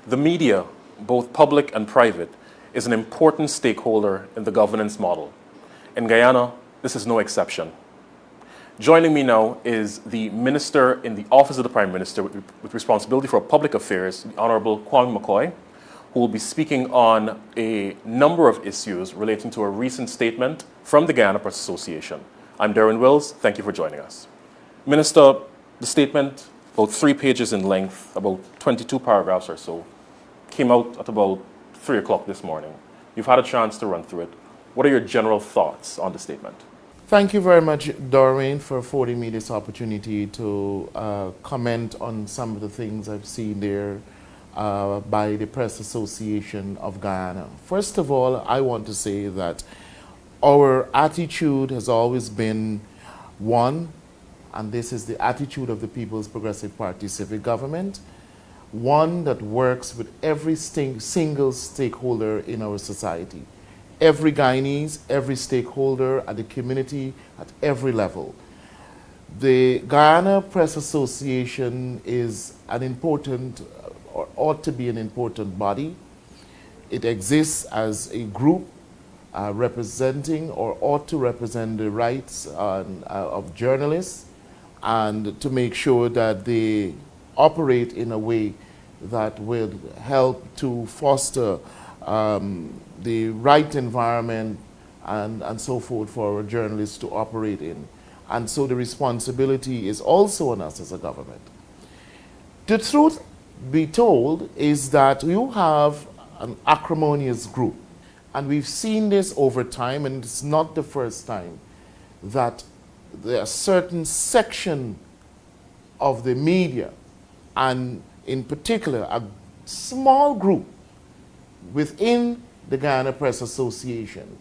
The media, both public and private, is an important stakeholder in the governance model. In Guyana, this is no exception. Joining me now is the Minister in the Office of the Prime Minister with responsibility for public affairs, the Honorable Kwame McCoy, who will be speaking on a number of issues relating to a recent statement from the Guyana Press Association. I'm Darren Wills. Thank you for joining us. Minister, the statement, about 3 pages in length, about 22 paragraphs or so, came out at about 3 o'clock this morning. You've had a chance to run through it. What are your general thoughts on the statement? Thank you very much, Doreen, for affording me this opportunity to comment on some of the things I've seen there by the Press Association of Guyana. First of all, I want to say that our attitude has always been one, and this is the attitude of the People's Progressive Party civic government, one that works with every single stakeholder in our society. Every Guyanese, every stakeholder at the community, at every level. The Guyana Press Association is an important, or ought to be an important body. It exists as a group representing, or ought to represent, the rights of journalists, and to make sure that they operate in a way that will help to foster the right environment and so forth for our journalists to operate in. And so the responsibility is also on us as a government. The truth be told is that you have an acrimonious group, and we've seen this over time, and it's not the first time that there are certain section of the media, and in particular a small group within the Guyana Press Association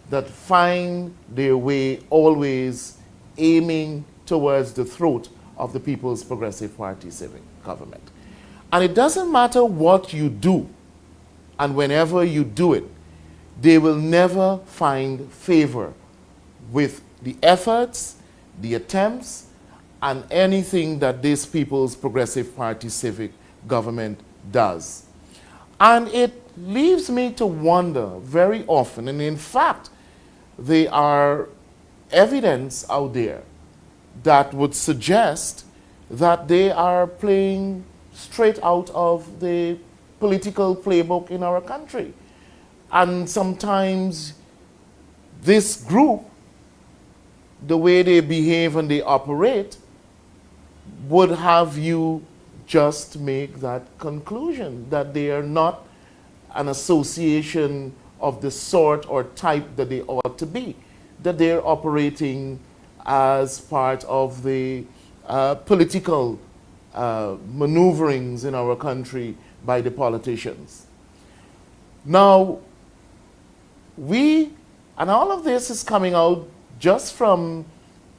that find their way always aiming towards the throat of the People's Progressive Party civic government. And it doesn't matter what you do, and whenever you do it, they will never find favor with the efforts, the attempts, and anything that this People's Progressive Party civic government does. And it leaves me to wonder very often, and in fact, there are evidence out there that would suggest that they are playing straight out of the political playbook in our country. And sometimes this group, the way they behave and they operate, would have you just make that conclusion, that they are not an association of the sort or type that they ought to be, that they're operating as part of the political maneuverings in our country by the politicians. Now, and all of this is coming out just from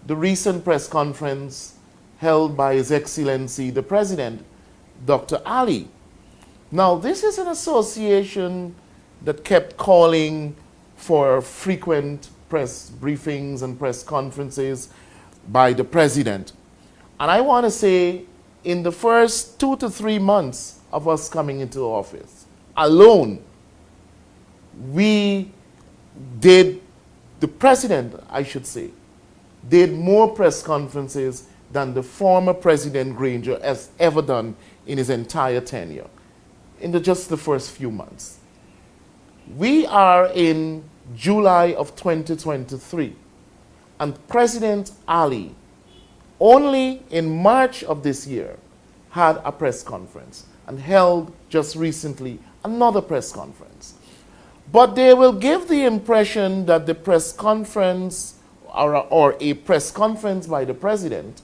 the recent press conference held by His Excellency, the President, Dr. Ali. Now, this is an association that kept calling for frequent press briefings and press conferences by the President. And I want to say, in the first 2 to 3 months of us coming into office alone, the President, I should say, did more press conferences than the former President Granger has ever done in his entire tenure, in just the first few months. We are in July of 2023, and President Ali, only in March of this year, had a press conference and held just recently another press conference. But they will give the impression that the press conference or a press conference by the President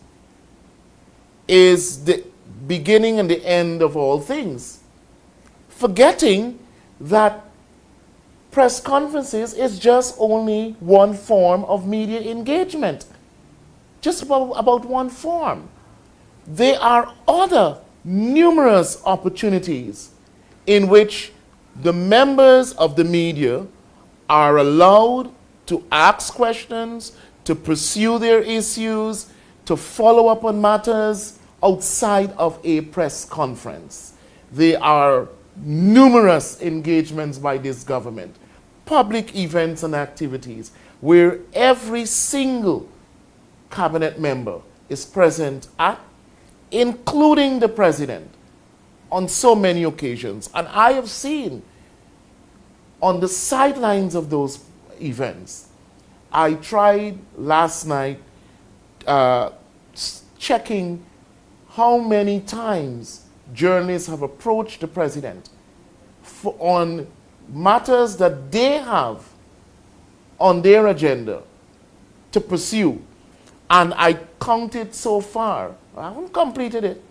is the beginning and the end of all things, forgetting that press conferences is just only one form of media engagement, just about one form. There are other numerous opportunities in which the members of the media are allowed to ask questions, to pursue their issues, to follow up on matters outside of a press conference. There are numerous engagements by this government, public events and activities, where every single cabinet member is present at, including the president, on so many occasions. And I have seen on the sidelines of those events, I tried last night checking how many times journalists have approached the president on matters that they have on their agenda to pursue. And I counted so far, I haven't completed it,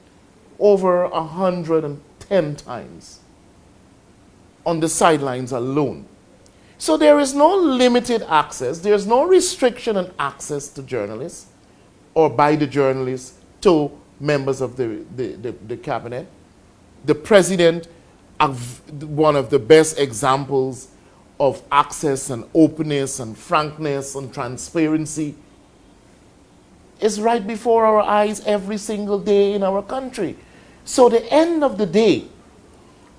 over 110 times on the sidelines alone. So there is no limited access, there's no restriction on access to journalists or by the journalists to members of the cabinet. The president, one of the best examples of access and openness and frankness and transparency, is right before our eyes every single day in our country. So the end of the day,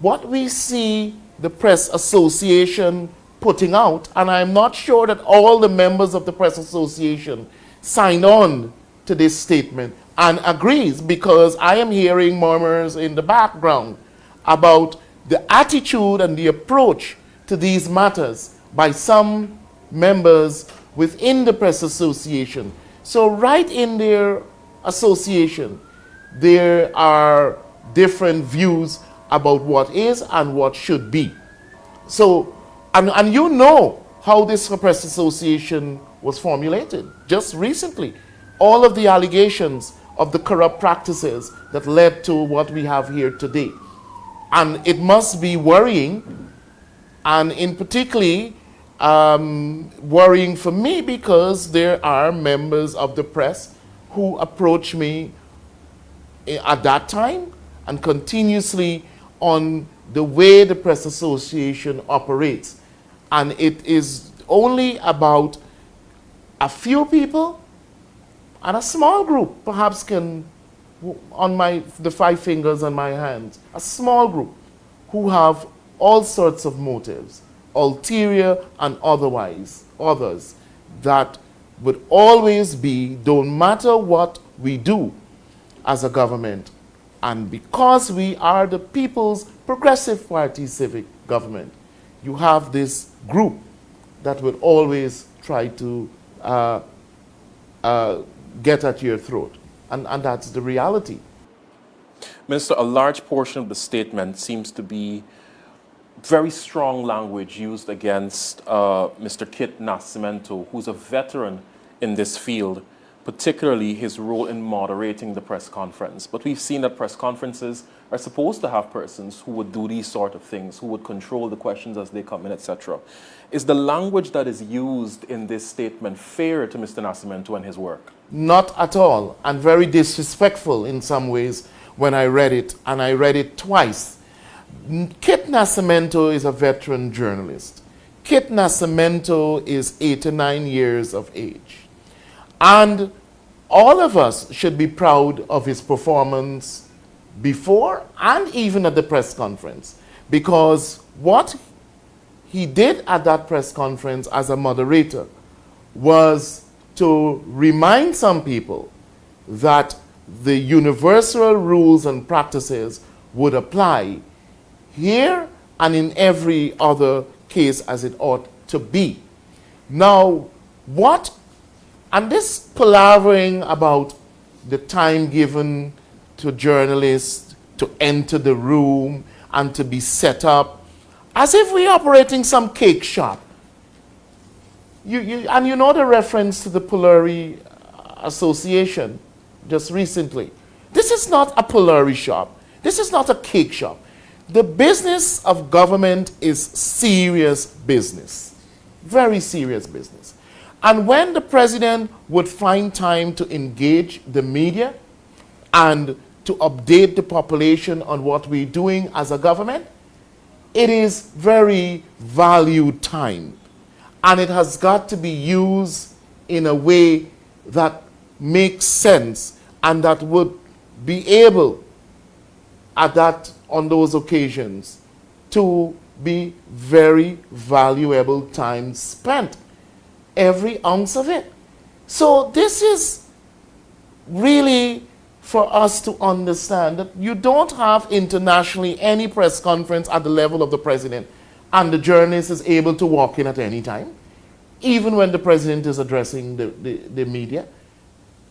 what we see the Press Association putting out, and I'm not sure that all the members of the Press Association signed on to this statement and agrees, because I am hearing murmurs in the background about the attitude and the approach to these matters by some members within the Press Association. So right in their association, there are different views about what is and what should be. So, and you know how this Press Association was formulated just recently. All of the allegations of the corrupt practices that led to what we have here today. And it must be worrying, and in particularly worrying for me, because there are members of the press who approach me at that time and continuously on the way the Press Association operates. And it is only about a few people and a small group, perhaps can, on the 5 fingers on my hands, a small group who have all sorts of motives, ulterior and otherwise, others, that would always be, don't matter what we do as a government, and because we are the People's Progressive Party civic government, you have this group that will always try to get at your throat. And that's the reality. Minister, a large portion of the statement seems to be very strong language used against Mr. Kit Nascimento, who's a veteran in this field, particularly his role in moderating the press conference. But we've seen that press conferences are supposed to have persons who would do these sort of things, who would control the questions as they come in, etc. Is the language that is used in this statement fair to Mr. Nascimento and his work? Not at all, and very disrespectful in some ways when I read it, and I read it twice. Kit Nascimento is a veteran journalist. Kit Nascimento is 89 years of age. And all of us should be proud of his performance before and even at the press conference, because what he did at that press conference as a moderator was to remind some people that the universal rules and practices would apply here and in every other case as it ought to be. Now, and this palavering about the time given to journalists to enter the room and to be set up, as if we're operating some cake shop. And you know the reference to the Polari Association just recently. This is not a Polari shop. This is not a cake shop. The business of government is serious business, very serious business. And when the president would find time to engage the media and to update the population on what we're doing as a government, it is very valued time. And it has got to be used in a way that makes sense and that would be able, on those occasions, to be very valuable time spent, every ounce of it. So this is really for us to understand that you don't have internationally any press conference at the level of the president and the journalist is able to walk in at any time, even when the president is addressing the media.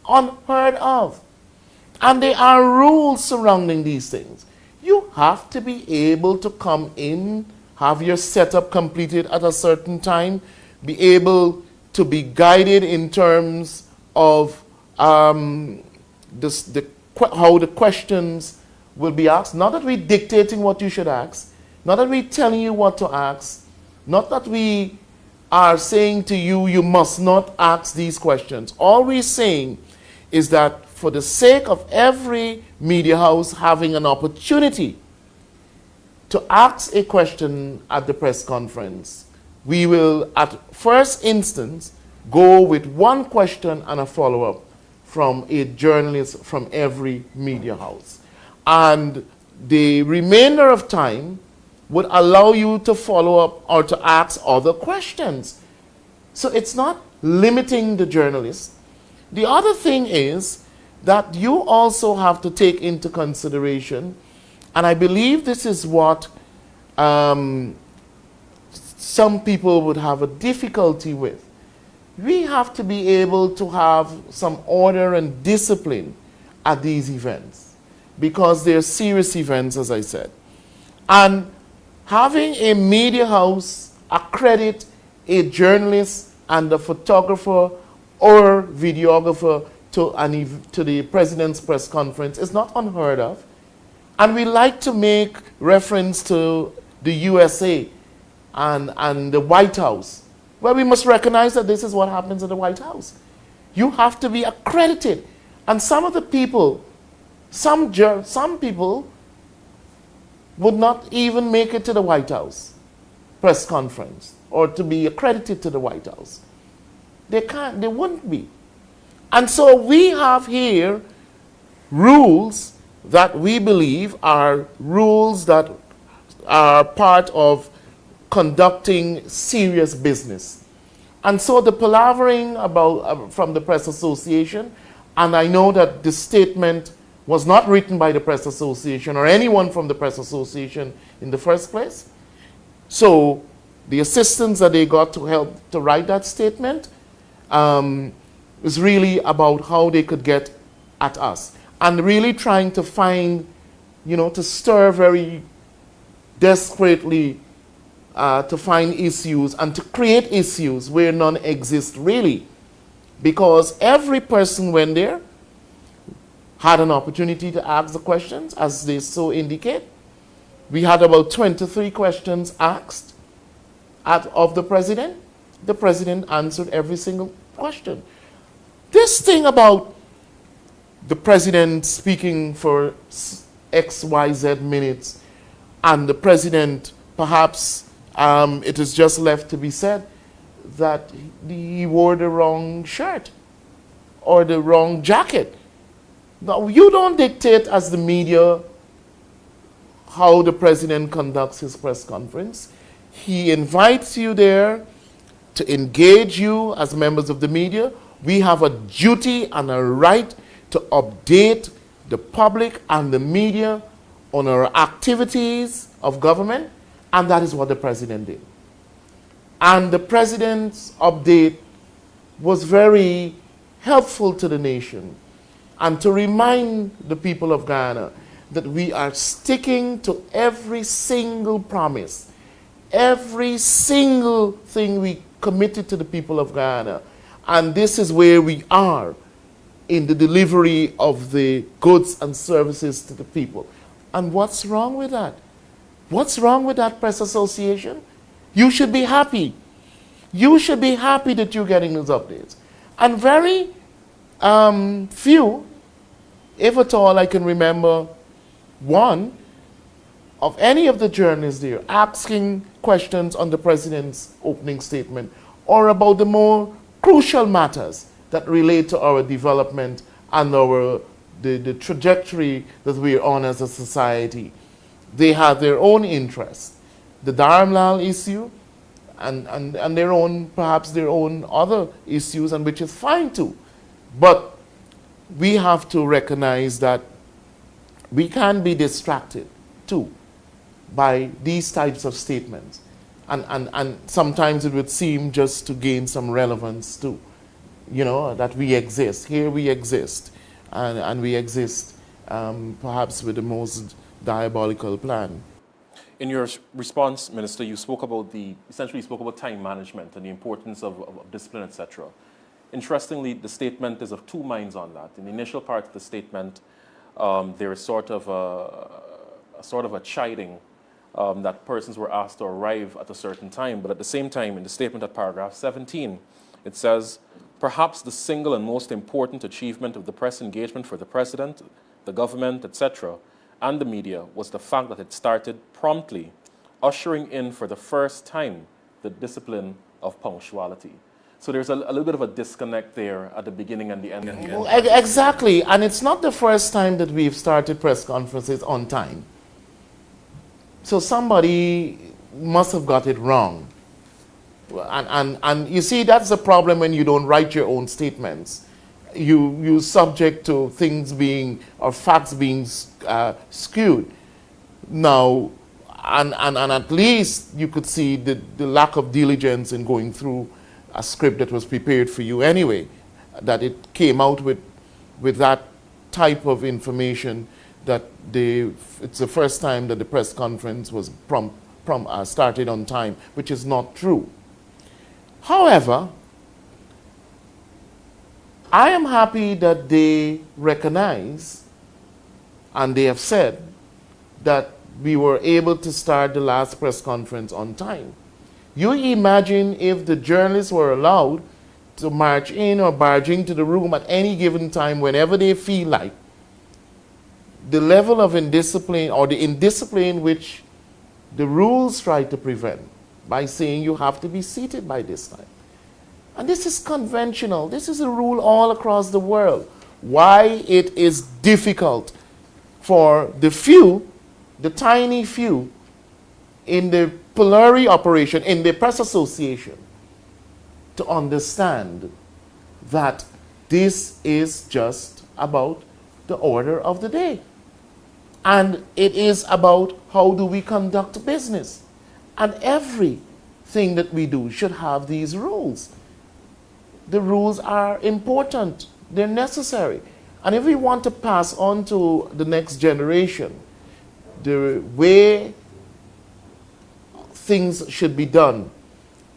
Unheard of. And there are rules surrounding these things. You have to be able to come in, have your setup completed at a certain time, be able to be guided in terms of how the questions will be asked. Not that we're dictating what you should ask, not that we're telling you what to ask, not that we are saying to you, you must not ask these questions. All we're saying is that for the sake of every media house having an opportunity to ask a question at the press conference, we will, at first instance, go with one question and a follow-up from a journalist from every media house. And the remainder of time would allow you to follow up or to ask other questions. So it's not limiting the journalist. The other thing is that you also have to take into consideration, and I believe this is what some people would have a difficulty with. We have to be able to have some order and discipline at these events because they're serious events, as I said. And having a media house accredit a journalist and a photographer or videographer to the president's press conference is not unheard of. And we like to make reference to the USA and the White House. Well, we must recognize that this is what happens at the White House. You have to be accredited. And some of the people, some people would not even make it to the White House press conference or to be accredited to the White House. They can't, they wouldn't be. And so we have here rules that we believe are rules that are part of conducting serious business. And so the palavering about from the Press Association, and I know that the statement was not written by the Press Association or anyone from the Press Association in the first place. So the assistance that they got to help to write that statement was really about how they could get at us. And really trying to find, to stir very desperately to find issues and to create issues where none exist really. Because every person went there, had an opportunity to ask the questions as they so indicate. We had about 23 questions asked of the president. The president answered every single question. This thing about the president speaking for XYZ minutes and the president perhaps it is just left to be said that he wore the wrong shirt or the wrong jacket. Now, you don't dictate as the media how the president conducts his press conference. He invites you there to engage you as members of the media. We have a duty and a right to update the public and the media on our activities of government, and that is what the president did. And the president's update was very helpful to the nation and to remind the people of Guyana that we are sticking to every single promise, every single thing we committed to the people of Guyana. And this is where we are in the delivery of the goods and services to the people. And what's wrong with that? What's wrong with that, Press Association? You should be happy. You should be happy that you're getting those updates. And very few, if at all, I can remember one of any of the journalists there asking questions on the president's opening statement or about the more crucial matters that relate to our development and the trajectory that we're on as a society. They have their own interests. the Dharamlal issue and their own, perhaps their own other issues, and which is fine too. But we have to recognize that we can be distracted too by these types of statements. And sometimes it would seem just to gain some relevance too. You know, that we exist. Here we exist. And we exist perhaps with the most diabolical plan. In your response, Minister, you spoke about essentially you spoke about time management and the importance of discipline, etc. Interestingly, the statement is of two minds on that. In the initial part of the statement, there is sort of a chiding that persons were asked to arrive at a certain time. But at the same time, in the statement at paragraph 17, it says, perhaps the single and most important achievement of the press engagement for the President, the government, etc., and the media was the fact that it started promptly, ushering in for the first time the discipline of punctuality. So there's a little bit of a disconnect there at the beginning and the end. Well, exactly, and it's not the first time that we've started press conferences on time. So somebody must have got it wrong. And you see, that's the problem when you don't write your own statements. You subject to things being, or facts being skewed. Now, and at least you could see the lack of diligence in going through a script that was prepared for you anyway, that it came out with that type of information that it's the first time that the press conference was started on time, which is not true. However, I am happy that they recognize and they have said that we were able to start the last press conference on time. You imagine if the journalists were allowed to march in or barge into the room at any given time whenever they feel like, the level of indiscipline or the indiscipline which the rules try to prevent by saying you have to be seated by this time. And this is conventional. This is a rule all across the world. Why it is difficult for the few, the tiny few, in the Polari operation, in the Press Association, to understand that this is just about the order of the day. And it is about how do we conduct business. And everything that we do should have these rules. The rules are important. They're necessary. And if we want to pass on to the next generation the way things should be done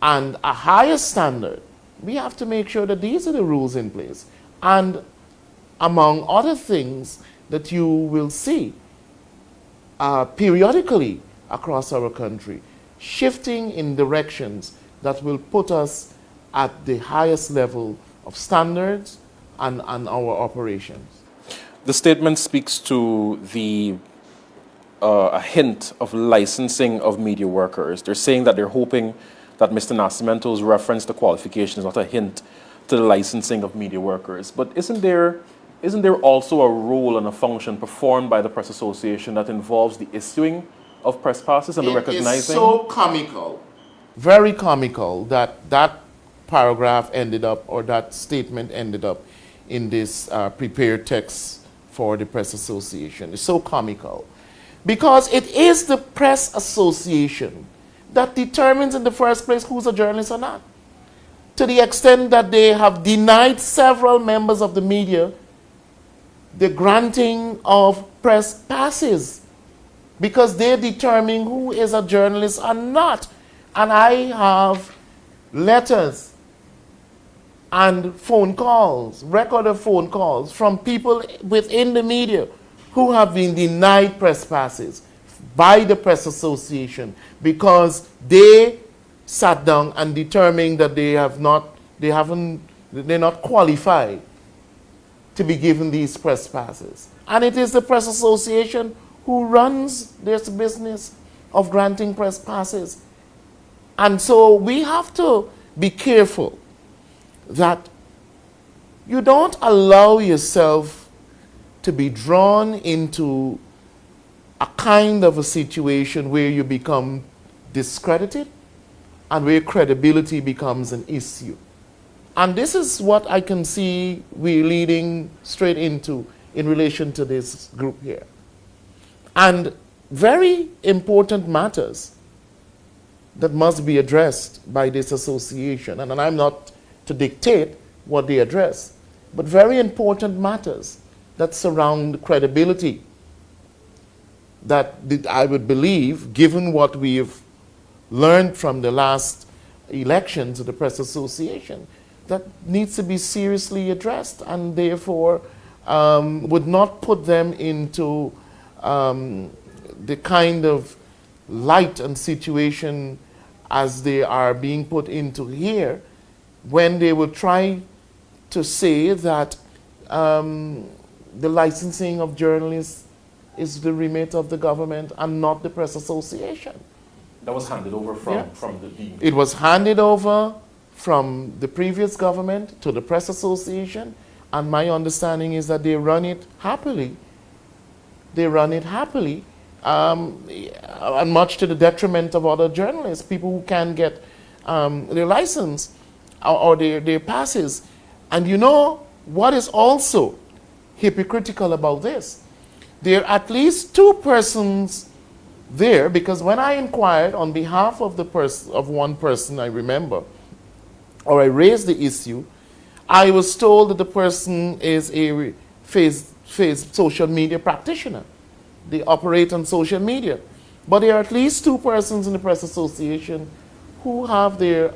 and a higher standard, we have to make sure that these are the rules in place. And among other things that you will see periodically across our country, shifting in directions that will put us at the highest level of standards and our operations. The statement speaks to a hint of licensing of media workers. They're saying that they're hoping that Mr. Nascimento's reference to qualifications is not a hint to the licensing of media workers. But isn't there also a role and a function performed by the Press Association that involves the issuing of press passes and the recognizing? It is so comical, very comical, that paragraph ended up, or that statement ended up in this prepared text for the Press Association. It's so comical because it is the Press Association that determines in the first place who's a journalist or not. To the extent that they have denied several members of the media the granting of press passes because they're determining who is a journalist or not. And I have letters and phone calls, record of phone calls from people within the media who have been denied press passes by the Press Association because they sat down and determined that they're not qualified to be given these press passes. And it is the Press Association who runs this business of granting press passes. And so we have to be careful that you don't allow yourself to be drawn into a kind of a situation where you become discredited and where credibility becomes an issue. And this is what I can see we're leading straight into in relation to this group here. And very important matters that must be addressed by this association. And I'm not to dictate what they address, but very important matters that surround credibility that I would believe, given what we've learned from the last elections of the Press Association, that needs to be seriously addressed, and therefore would not put them into the kind of light and situation as they are being put into here, when they will try to say that the licensing of journalists is the remit of the government and not the Press Association. That was handed over from the dean. It was handed over from the previous government to the Press Association, and my understanding is that they run it happily. They run it happily, and much to the detriment of other journalists, people who can get their license or their passes. And you know what is also hypocritical about this? There are at least two persons there, because when I inquired on behalf of one person, I remember, or I raised the issue, I was told that the person is a social media practitioner. They operate on social media. But there are at least two persons in the Press Association who have their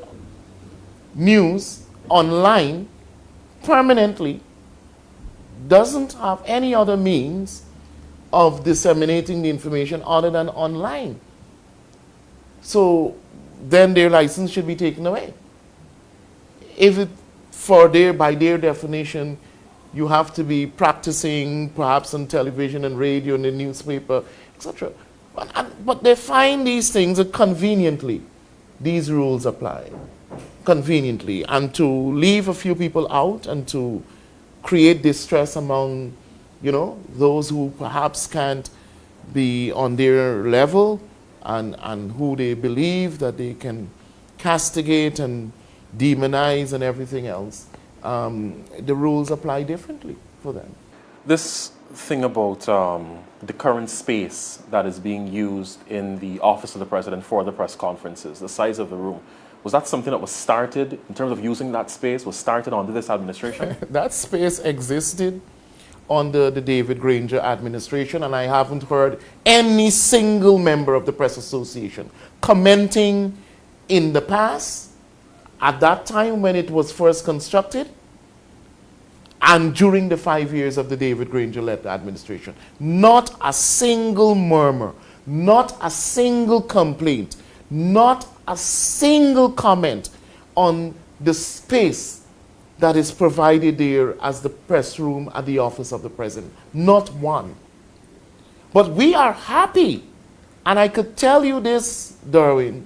news online permanently, doesn't have any other means of disseminating the information other than online. So then their license should be taken away. If it, by their definition, you have to be practicing perhaps on television and radio and the newspaper, etc. But they find these things that conveniently, these rules apply. Conveniently. And to leave a few people out and to create distress among, those who perhaps can't be on their level and who they believe that they can castigate and demonize and everything else, the rules apply differently for them. This thing about the current space that is being used in the office of the president for the press conferences, the size of the room, was that something that was started, in terms of using that space, was started under this administration? That space existed under the David Granger administration, and I haven't heard any single member of the Press Association commenting in the past, at that time when it was first constructed, and during the 5 years of the David Granger-led administration. Not a single murmur, not a single complaint, not a single comment on the space that is provided there as the press room at the office of the president. Not one. But we are happy, and I could tell you this, Darwin,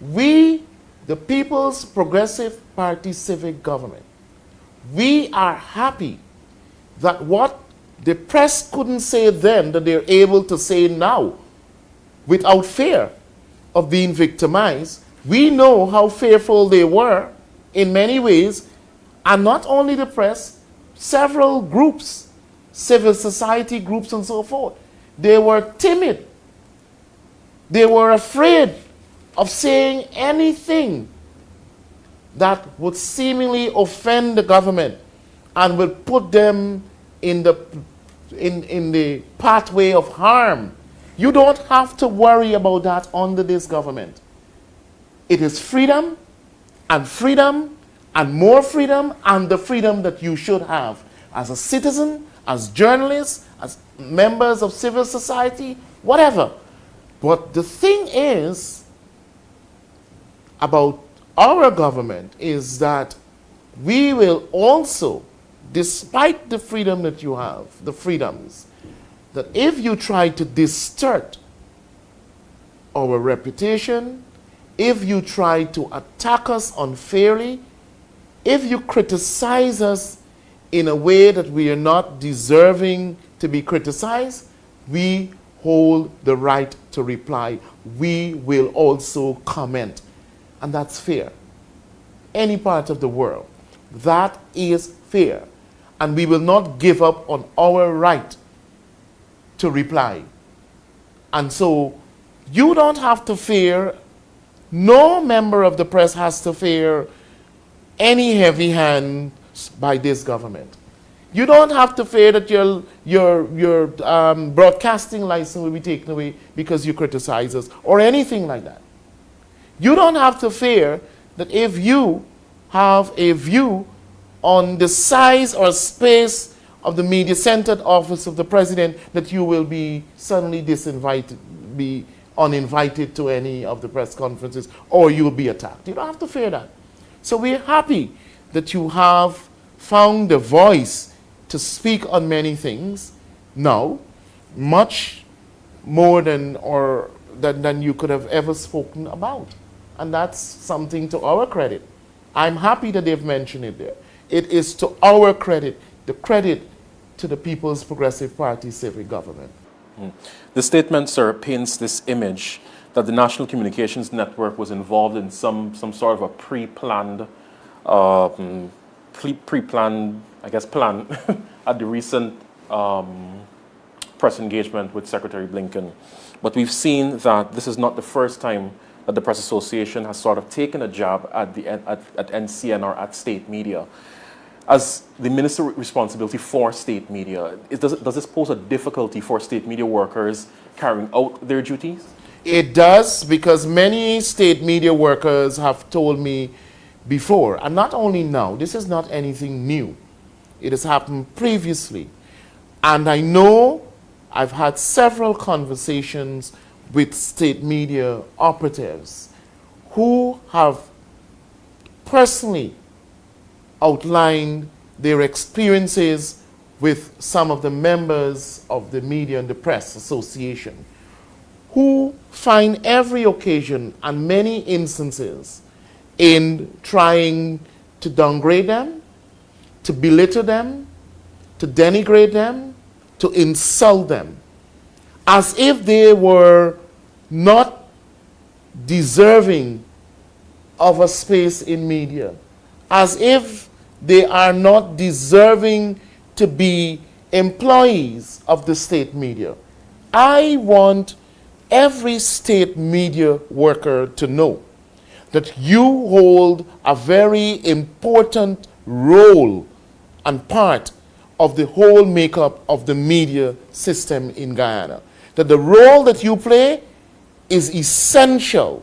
we, the People's Progressive Party civic government, we are happy that what the press couldn't say then, that they're able to say now without fear of being victimized. We know how fearful they were in many ways, and not only the press, several groups, civil society groups and so forth. They were timid. They were afraid of saying anything that would seemingly offend the government and would put them in the pathway of harm. You don't have to worry about that under this government. It is freedom and more freedom, and the freedom that you should have as a citizen, as journalists, as members of civil society, whatever. But the thing is about our government is that we will also, despite the freedom that you have, the freedoms, that if you try to distort our reputation, if you try to attack us unfairly, if you criticize us in a way that we are not deserving to be criticized, we hold the right to reply. We will also comment. And that's fair. Any part of the world. That is fair. And we will not give up on our right to reply. And so you don't have to fear, no member of the press has to fear any heavy hands by this government. You don't have to fear that your broadcasting license will be taken away because you criticize us or anything like that. You don't have to fear that if you have a view on the size or space of the media-centered office of the president, that you will be suddenly disinvited, be uninvited to any of the press conferences, or you'll be attacked. You don't have to fear that. So we're happy that you have found a voice to speak on many things now, much more than you could have ever spoken about. And that's something to our credit. I'm happy that they've mentioned it there. It is to our credit, the credit to the People's Progressive Party civic government. The statement, sir, paints this image that the National Communications Network was involved in some sort of a pre-planned, plan at the recent press engagement with Secretary Blinken. But we've seen that this is not the first time that the Press Association has sort of taken a jab at NCN or at state media. As the minister with responsibility for state media, does this pose a difficulty for state media workers carrying out their duties? It does, because many state media workers have told me before, and not only now, this is not anything new. It has happened previously. And I know I've had several conversations with state media operatives who have personally outlined their experiences with some of the members of the Media and the Press Association, who find every occasion and many instances in trying to downgrade them, to belittle them, to denigrate them, to insult them, as if they were not deserving of a space in media, as if they are not deserving to be employees of the state media. I want every state media worker to know that you hold a very important role and part of the whole makeup of the media system in Guyana. That the role that you play is essential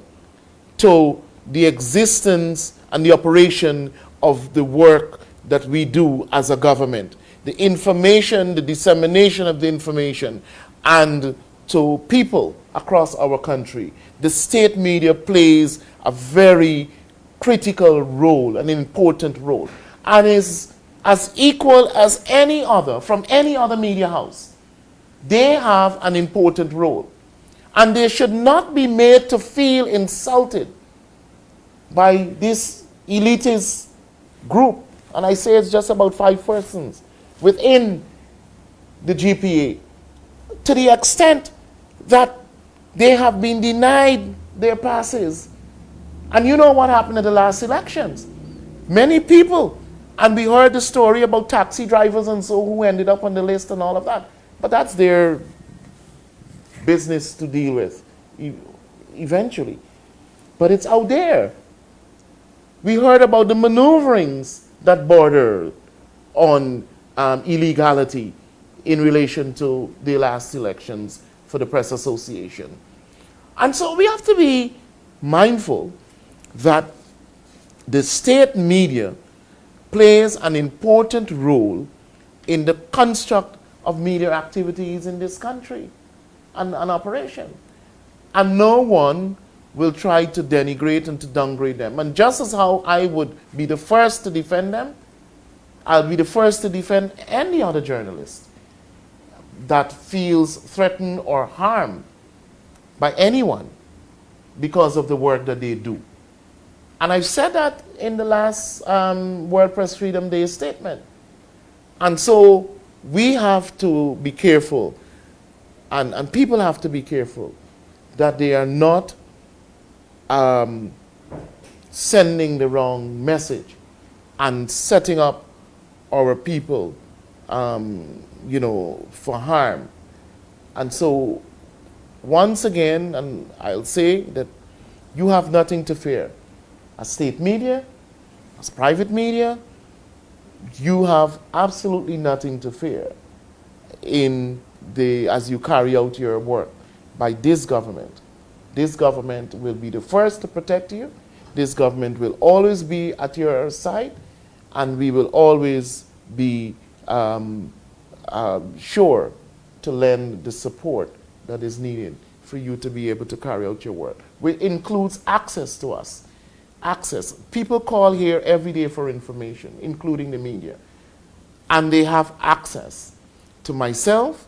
to the existence and the operation of the work that we do as a government. The information, the dissemination of the information, and to people across our country. The state media plays a very critical role, an important role, and is as equal as any other, from any other media house. They have an important role, and they should not be made to feel insulted by this elitist group, and I say it's just about 5 persons within the GPA, to the extent that they have been denied their passes. And you know what happened at the last elections? Many people, and we heard the story about taxi drivers and so who ended up on the list and all of that. But that's their business to deal with eventually. But it's out there. We heard about the maneuverings that border on illegality in relation to the last elections for the Press Association. And so we have to be mindful that the state media plays an important role in the construct of media activities in this country and operation. And no one will try to denigrate and to downgrade them. And just as how I would be the first to defend them, I'll be the first to defend any other journalist that feels threatened or harmed by anyone because of the work that they do. And I've said that in the last World Press Freedom Day statement. And so we have to be careful And people have to be careful that they are not sending the wrong message and setting up our people, for harm. And so, once again, and I'll say that you have nothing to fear. As state media, as private media, you have absolutely nothing to fear as you carry out your work by this government. This government will be the first to protect you. This government will always be at your side, and we will always be sure to lend the support that is needed for you to be able to carry out your work, which includes access to us. Access. People call here every day for information, including the media, and they have access to myself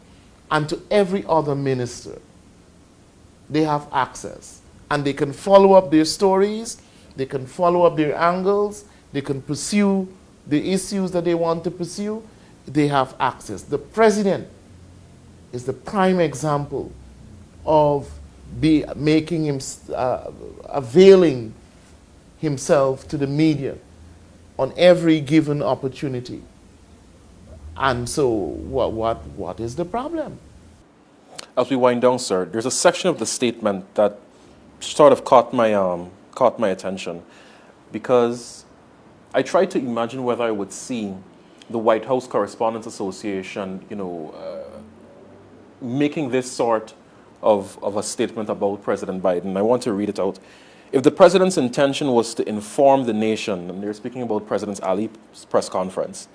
and to every other minister. They have access, and they can follow up their stories, they can follow up their angles, they can pursue the issues that they want to pursue. They have access. The president is the prime example of availing himself to the media on every given opportunity. And so what is the problem? As we wind down, sir, there's a section of the statement that sort of caught my attention, because I tried to imagine whether I would see the White House Correspondents Association, making this sort of a statement about President Biden. I want to read it out. If the president's intention was to inform the nation, and they're speaking about President Ali's press conference,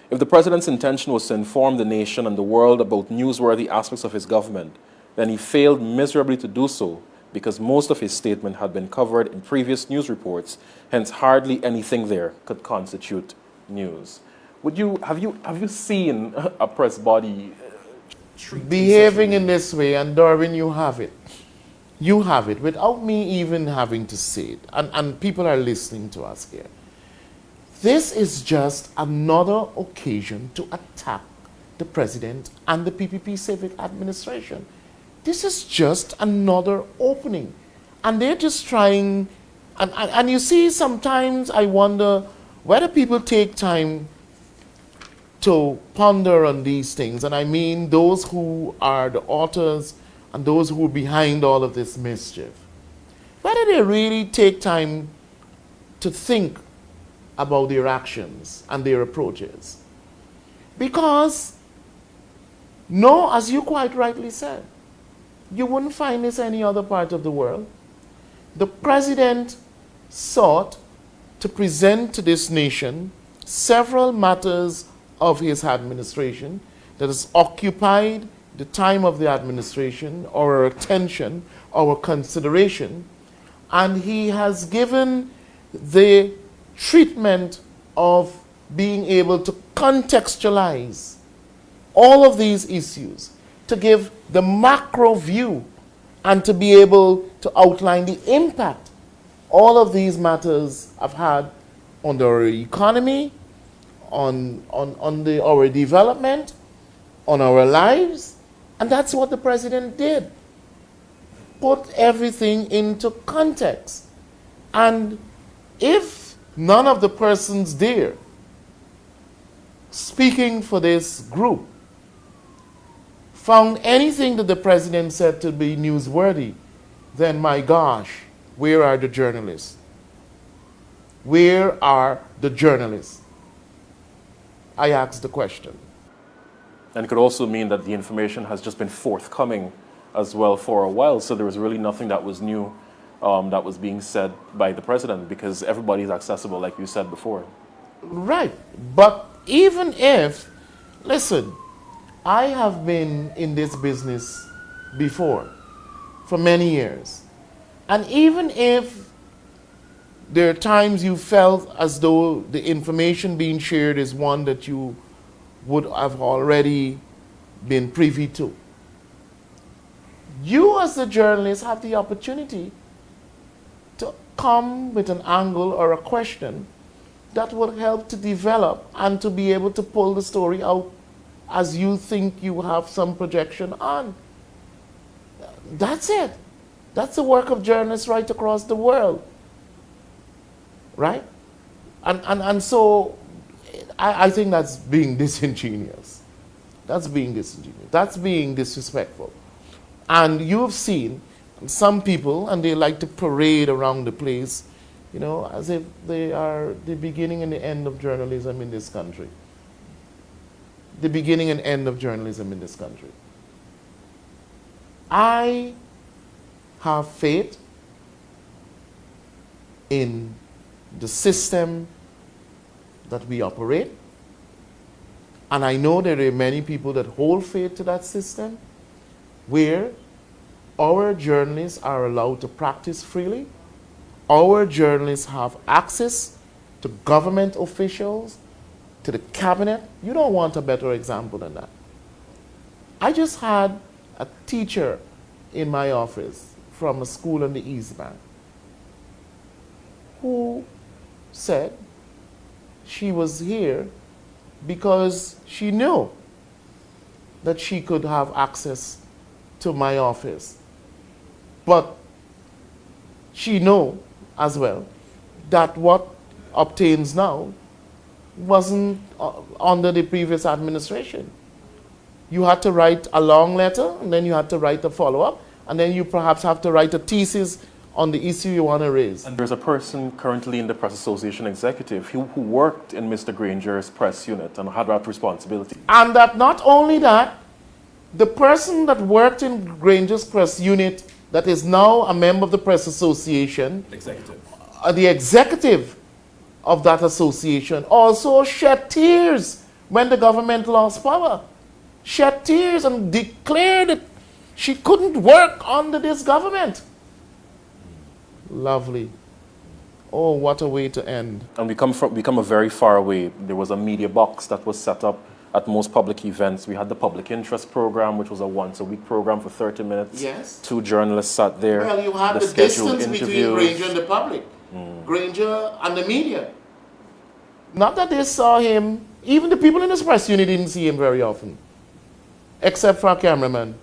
if the president's intention was to inform the nation and the world about newsworthy aspects of his government, then he failed miserably to do so, because most of his statement had been covered in previous news reports, hence hardly anything there could constitute news. Have you seen a press body behaving in this way? And Darwin, you have it. You have it without me even having to say it. And people are listening to us here. This is just another occasion to attack the president and the PPP civic administration. This is just another opening. And they're just trying, and you see, sometimes I wonder whether people take time to ponder on these things. And I mean those who are the authors and those who are behind all of this mischief. Whether they really take time to think about their actions and their approaches. Because, no, as you quite rightly said, you wouldn't find this any other part of the world. The president sought to present to this nation several matters of his administration that has occupied the time of the administration, our attention, our consideration, and he has given the treatment of being able to contextualize all of these issues, to give the macro view, and to be able to outline the impact all of these matters have had on our economy, on our development, on our lives. And that's what the president did. Put everything into context. And if none of the persons there speaking for this group found anything that the president said to be newsworthy, then my gosh, where are the journalists? Where are the journalists? I asked the question. And it could also mean that the information has just been forthcoming as well for a while, so there was really nothing that was new that was being said by the president, because everybody is accessible, like you said before. Right. But even if, listen, I have been in this business before for many years. And even if there are times you felt as though the information being shared is one that you would have already been privy to, you as a journalist have the opportunity to come with an angle or a question that will help to develop and to be able to pull the story out as you think you have some projection on. That's it. That's the work of journalists right across the world. Right? And so I think that's being disingenuous. That's being disingenuous. That's being disrespectful. And you've seen some people, and they like to parade around the place, you know, as if they are the beginning and the end of journalism in this country. The beginning and end of journalism in this country. I have faith in the system that we operate, and I know there are many people that hold faith to that system, where our journalists are allowed to practice freely. Our journalists have access to government officials, to the cabinet. You don't want a better example than that. I just had a teacher in my office from a school in the East Bank who said she was here because she knew that she could have access to my office. But she knew as well that what obtains now wasn't under the previous administration. You had to write a long letter, and then you had to write a follow-up, and then you perhaps have to write a thesis on the issue you want to raise. And there's a person currently in the Press Association executive who worked in Mr. Granger's press unit and had that responsibility. And that not only that, the person that worked in Granger's press unit that is now a member of the Press Association, the executive of that association, also shed tears when the government lost power. Shed tears and declared that she couldn't work under this government. Lovely. Oh, what a way to end. And we come a very far away. There was a media box that was set up at most public events. We had the public interest program, which was a once-a-week program for 30 minutes. Yes. 2 journalists sat there. Well, you had the distance between Granger and the public. Granger and the media. Not that they saw him, even the people in his press unit didn't see him very often, except for a cameraman.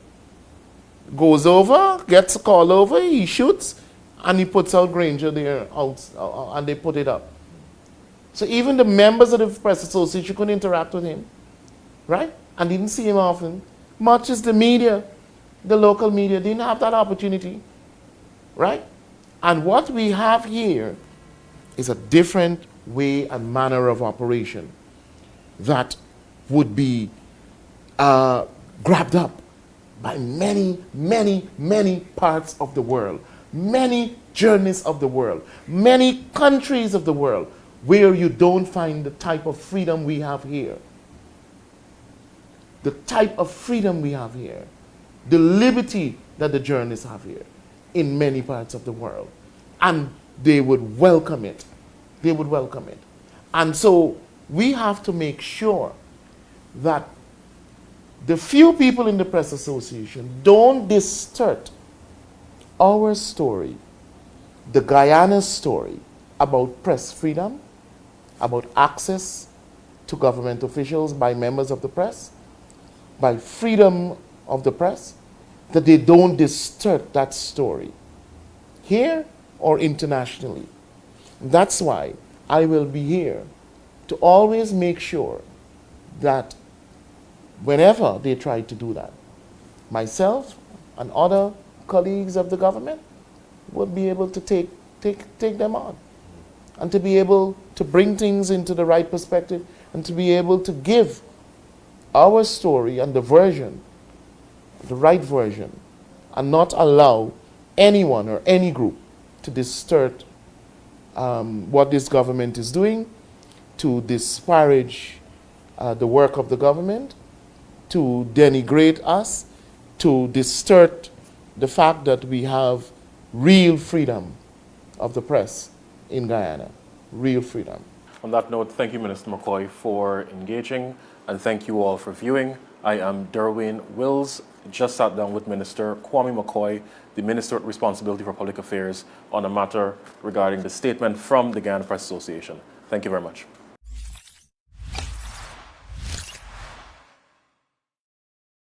Goes over, gets a call over, he shoots, and he puts out Granger there, and they put it up. So even the members of the Press Association couldn't interact with him, right? And didn't see him often. Much as the media, the local media, didn't have that opportunity, right? And what we have here is a different way and manner of operation that would be grabbed up by many, many, many parts of the world, many journeys of the world, many countries of the world, where you don't find the type of freedom we have here. The type of freedom we have here, the liberty that the journalists have here in many parts of the world. And they would welcome it. They would welcome it. And so we have to make sure that the few people in the Press Association don't distort our story, the Guyana story, about press freedom, about access to government officials by members of the press, by freedom of the press, that they don't distort that story here or internationally. That's why I will be here to always make sure that whenever they try to do that, myself and other colleagues of the government will be able to take them on, and to be able to bring things into the right perspective, and to be able to give our story and the version, the right version, and not allow anyone or any group to distort what this government is doing, to disparage the work of the government, to denigrate us, to distort the fact that we have real freedom of the press in Guyana. Real freedom. On that note, thank you, Minister McCoy, for engaging, and thank you all for viewing. I am Derwin Wills. Just sat down with Minister Kwame McCoy, the Minister with Responsibility for Public Affairs, on a matter regarding the statement from the Guyana Press Association. Thank you very much.